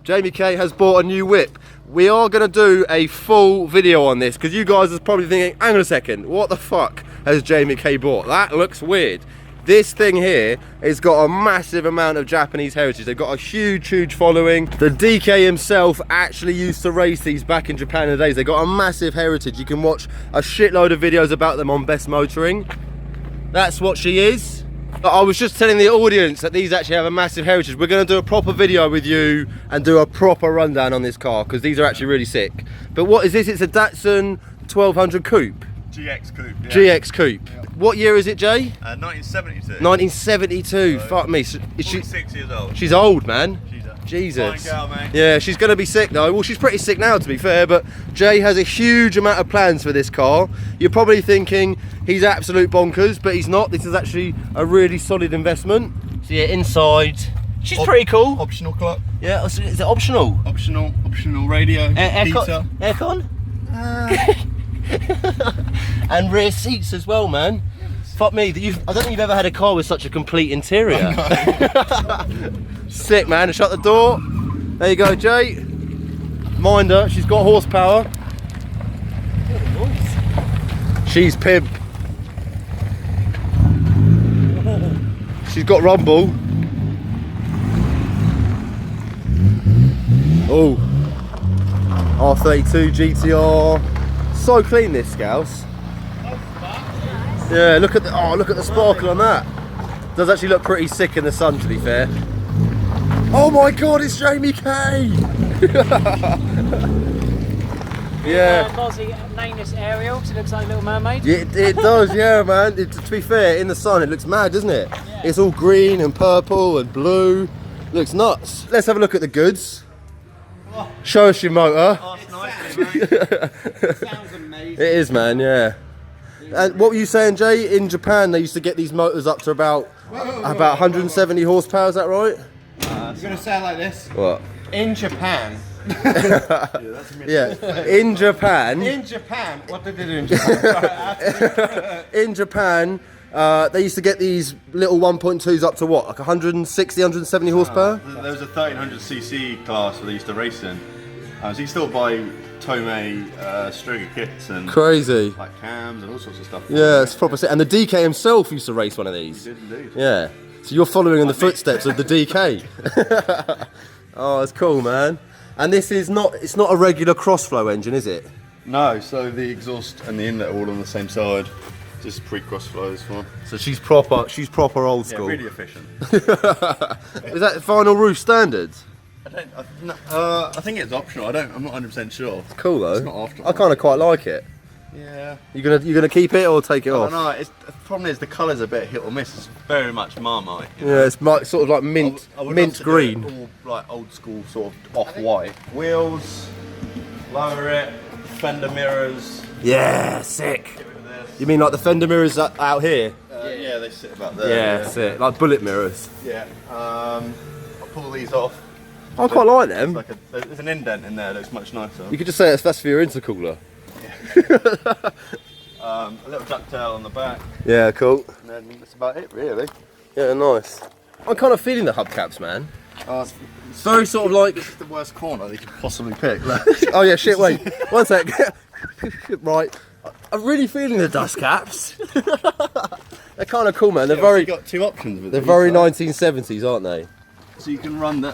Jamie K has bought a new whip. We are going to do a full video on this because you guys are probably thinking, hang on a second, what the fuck has Jamie K bought? That looks weird. This thing here has got a massive amount of Japanese heritage. They've got a huge following. The DK himself actually used to race these back in Japan in the days. They've got a massive heritage. You can watch a shitload of videos about them on Best Motoring. That's what she is. I was just telling the audience that these actually have a massive heritage. We're going to do a proper video with you and do a proper rundown on this car because these are actually really sick. But what is this? It's a Datsun 1200 Coupe. GX Coupe. Yeah. GX Coupe. Yep. What year is it, Jay? 1972. 1972. Fuck me. Is 46 years old. She's old, man. She's a Jesus. fine girl, mate. Yeah, she's going to be sick though. Well, she's pretty sick now, to be fair, but Jay has a huge amount of plans for this car. You're probably thinking he's absolute bonkers, but he's not. This is actually a really solid investment. So yeah, inside, she's pretty cool. Optional clock. Yeah, is it optional? Optional radio. Aircon? And rear seats as well, man. Fuck me, I don't think you've ever had a car with such a complete interior. Sick, man. Shut the door. There you go, Jay. Mind her, she's got horsepower. She's pimp. She's got rumble. Oh, R32 GTR. So clean, this Scouse. Yeah, look at the sparkle on that. Does actually look pretty sick in the sun, to be fair. Oh my god, it's Jamie K! Yeah. Aussie name this Ariel because it looks like a Little Mermaid. It does, yeah, man. To be fair, in the sun it looks mad, doesn't it? Yeah. It's all green and purple and blue. Looks nuts. Let's have a look at the goods. Show us your motor. Oh, it's nice, mate. Sounds amazing. It is, man, yeah. And what were you saying, Jay? In Japan, they used to get these motors up to about 170 horsepower. Is that right? You're gonna say it like this. What? In Japan. Yeah. In Japan. In Japan. What did they do in Japan? In Japan, they used to get these little 1.2s up to what, like 160, 170 horsepower? There was a 1300cc class where they used to race in. So you still buy Tomei Stringer kits and crazy, like cams and all sorts of stuff. Yeah, it's proper sick. And the DK himself used to race one of these. He did indeed. Yeah. So you're following in the footsteps of the DK. Oh, it's cool, man. And this is it's not a regular crossflow engine, is it? No, so the exhaust and the inlet are all on the same side. Just pre-crossflow is fine. So she's proper old school. Yeah, really efficient. Is that final roof standards? I think it's optional. I'm not 100% sure. It's cool though. It's not after. I kind of quite like it. Yeah. You're gonna keep it or take it off? No, the problem is the colour's a bit hit or miss. It's very much Marmite. Yeah, it's sort of like mint green. All like old school sort of off-white. Wheels, lower it, fender mirrors. Yeah, sick. You mean like the fender mirrors out here? Yeah, they sit about there. Yeah, sick. Like bullet mirrors. Yeah. I'll pull these off. I quite like them. There's an indent in there. It looks much nicer. You could just say that's for your intercooler. A little ducktail on the back. Yeah, cool. And then that's about it, really. Yeah, nice. I'm kind of feeling the hubcaps, man. It's very sort of like... This is the worst corner they could possibly pick. Oh yeah, shit, wait. One sec. Right. I'm really feeling the dust caps. They're kind of cool, man. They're very... You've got two options with They're very 1970s, aren't they? So you can run the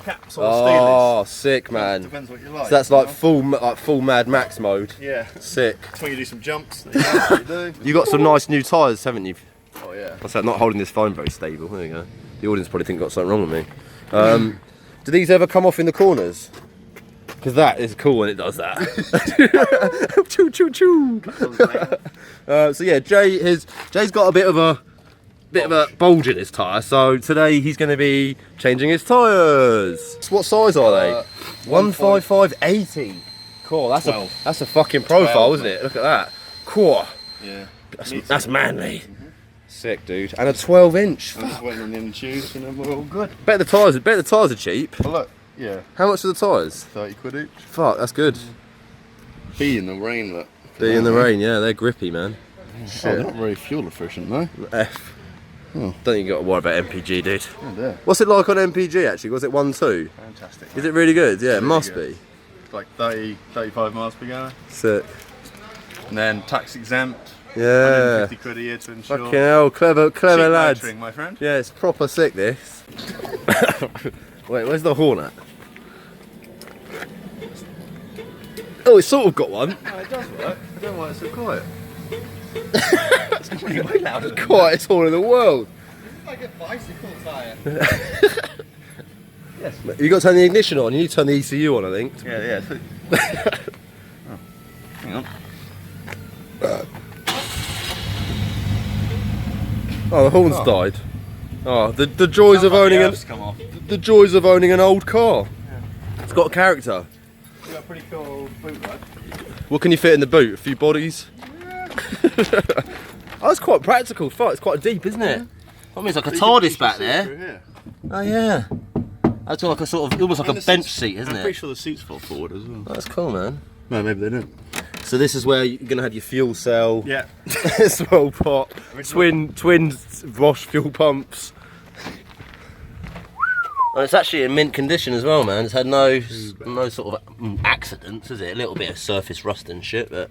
caps on Oh, sick, man. Depends what you like. So that's like full Mad Max mode. Yeah. Sick. That's when you do some jumps. That you do. You got some nice new tyres, haven't you? Oh yeah. What's that? Not holding this phone very stable. There you go. The audience probably think I've got something wrong with me. Do these ever come off in the corners? Because that is cool when it does that. Choo choo choo. So yeah, Jay's got a bit of a bulge in his tyre, so today he's going to be changing his tyres. What size are they? 155/80. Cool. That's a fucking profile, 12, isn't it? Look at that. Cool. Yeah. That's manly. Sick, dude. And a 12-inch. I'm just waiting on the end tubes and then we're all good. Bet the tyres are cheap. Well, look. Yeah. How much are the tyres? 30 quid each. Fuck, that's good. Be in the rain, look. Be in the rain, yeah, they're grippy, man. Shit. Oh, they're not very fuel efficient though. F. Don't think you got to worry about MPG, dude. Oh dear. What's it like on MPG actually? Was it 1.2? Fantastic. Is it really good? Yeah, it Really must good. be. It's like 30, 35 miles per gallon. Sick. And then tax exempt. Yeah. 150 quid a year to insure. Fucking hell, clever Cheap lads. motoring, my friend. Yeah, it's proper sick this. Wait, where's the horn at? Oh, it's sort of got one. Oh, it does work. I don't know why it's so quiet. It's way louder. The quietest horn in the world. It's like a bicycle tyre. Yes. You got to turn the ignition on. You need to turn the ECU on, I think. Yeah. Oh, hang on. Oh, the horn's died. Oh, the joys of owning the joys of owning an old car. Yeah. It's got a character. It's got a pretty cool boot ride. What can you fit in the boot? A few bodies? Oh, it's quite practical. Fuck, it's quite deep, isn't it? I mean, it's like a TARDIS back there. Oh yeah. That's like a sort of, almost like a bench seat, isn't it? I'm pretty sure the seats fall forward as well. Oh, that's cool, man. No, maybe they don't. So this is where you're gonna have your fuel cell. Yeah. Swell pot. Twin Bosch fuel pumps. And it's actually in mint condition as well, man. It's had no sort of accidents, is it? A little bit of surface rust and shit, but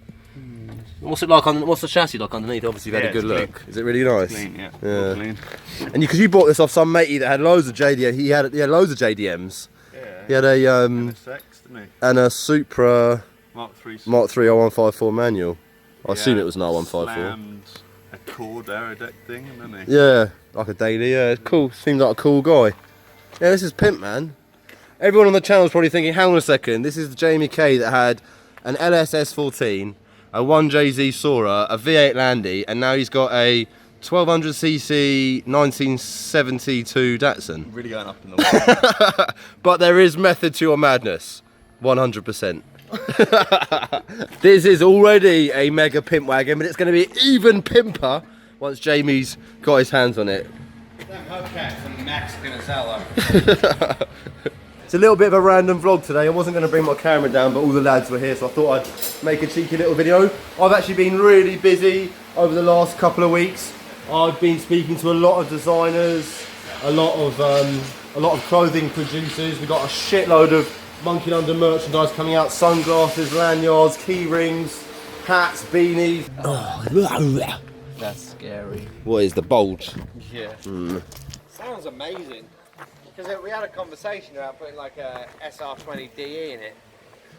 what's it like what's the chassis like underneath? Obviously, you've had a good look. Clean. Is it really nice? Clean, yeah. Yeah. Clean. And because you bought this off some matey that had loads of JDM, he had loads of JDMs. Yeah. He had a NSX, didn't he? and a Supra Mark 3. Mark 3 R154 manual. I assume it was an R154. Slammed a cord aerodeck thing, didn't he? Yeah, like a daily. Yeah, cool. Seems like a cool guy. Yeah, this is pimp, man. Everyone on the channel is probably thinking, hang on a second, this is the Jamie K that had an LSS14, a 1JZ Sora, a V8 Landy, and now he's got a 1200cc 1972 Datsun. Really going up in the world. But there is method to your madness, 100%. This is already a mega pimp wagon, but it's going to be even pimper once Jamie's got his hands on it. Them hubcaps and Mexican as hell. It's a little bit of a random vlog today. I wasn't going to bring my camera down, but all the lads were here, so I thought I'd make a cheeky little video. I've actually been really busy over the last couple of weeks. I've been speaking to a lot of designers, a lot of clothing producers. We've got a shitload of Monkey London merchandise coming out: sunglasses, lanyards, key rings, hats, beanies. That's scary. What is the bulge? Yeah. Sounds amazing. Because we had a conversation about putting like a SR20DE in it,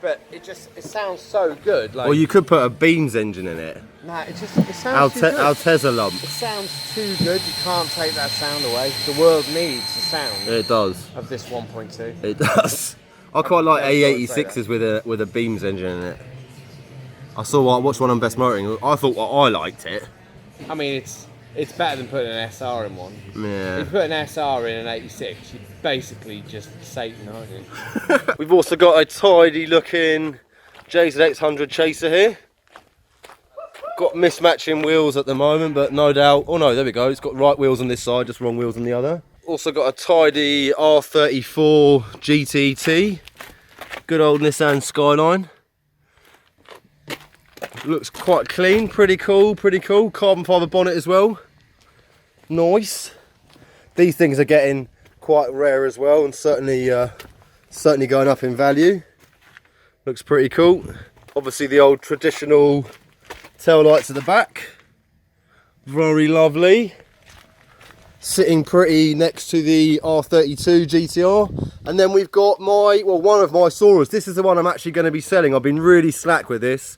but it sounds so good. Like, Well, you could put a Beams engine in it. nah, it sounds too good. Altezza lump. It sounds too good. You can't take that sound away. The world needs the sound It does. of this 1.2. It does. I quite like Yeah, sorry to say A86s with a Beams engine in it. I watched one on Best Motoring. I thought I liked it. I mean, it's better than putting an SR in one. Yeah. If you put an SR in an 86, you're basically just Satan, aren't you? We've also got a tidy looking JZX100 Chaser here. Got mismatching wheels at the moment, but no doubt. Oh no, there we go. It's got right wheels on this side, just wrong wheels on the other. Also got a tidy R34 GTT. Good old Nissan Skyline. Looks quite clean, pretty cool. Carbon fibre bonnet as well. Nice. These things are getting quite rare as well, and certainly going up in value. Looks pretty cool. Obviously the old traditional tail lights at the back. Very lovely. Sitting pretty next to the R32 GTR. And then we've got one of my Soras. This is the one I'm actually going to be selling. I've been really slack with this.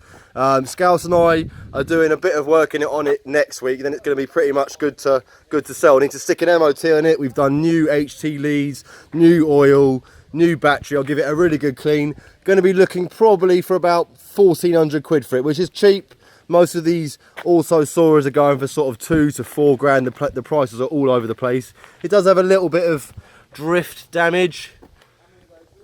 Scouse and I are doing a bit of work on it next week. Then it's going to be pretty much good to sell. I need to stick an MOT on it. We've done new HT leads, new oil, new battery. I'll give it a really good clean. Going to be looking probably for about 1,400 quid for it, which is cheap. Most of these also Soras are going for sort of 2 to 4 grand. The prices are all over the place. It does have a little bit of drift damage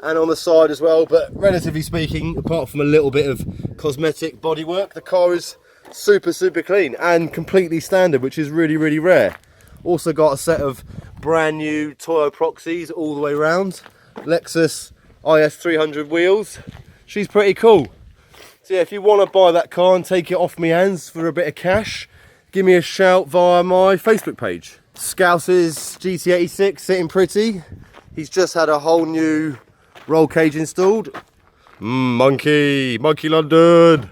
and on the side as well, but relatively speaking, apart from a little bit of cosmetic bodywork, the car is super clean and completely standard, which is really rare. Also got a set of brand new Toyo Proxies all the way around. Lexus IS300 wheels. She's pretty cool. So yeah, if you want to buy that car and take it off my hands for a bit of cash, give me a shout via my Facebook page. Scouse's GT86 sitting pretty. He's just had a whole new roll cage installed. Monkey London.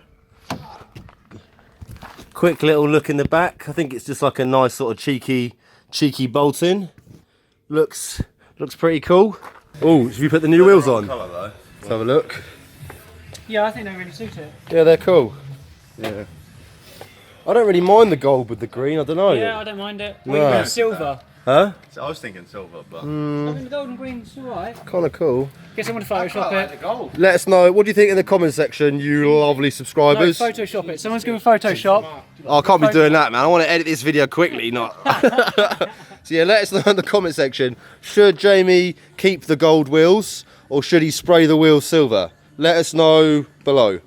Quick little look in the back. I think it's just like a nice sort of cheeky bolting. Looks pretty cool. Oh, should we put the new wheels on? Colour, though. Let's have a look. Yeah, I think they really suit it. Yeah, they're cool. Yeah. I don't really mind the gold with the green. I don't know. Yeah, I don't mind it. No. Or even silver. Huh? So I was thinking silver, but I think the gold and green's alright. Kind of cool. Guess I'm gonna Photoshop it. the gold. Let us know. What do you think in the comment section, you lovely No, subscribers? Photoshop it. Someone's gonna Photoshop. Oh, I can't be doing that, man. I want to edit this video quickly, not. So yeah, let us know in the comment section. Should Jamie keep the gold wheels or should he spray the wheels silver? Let us know below.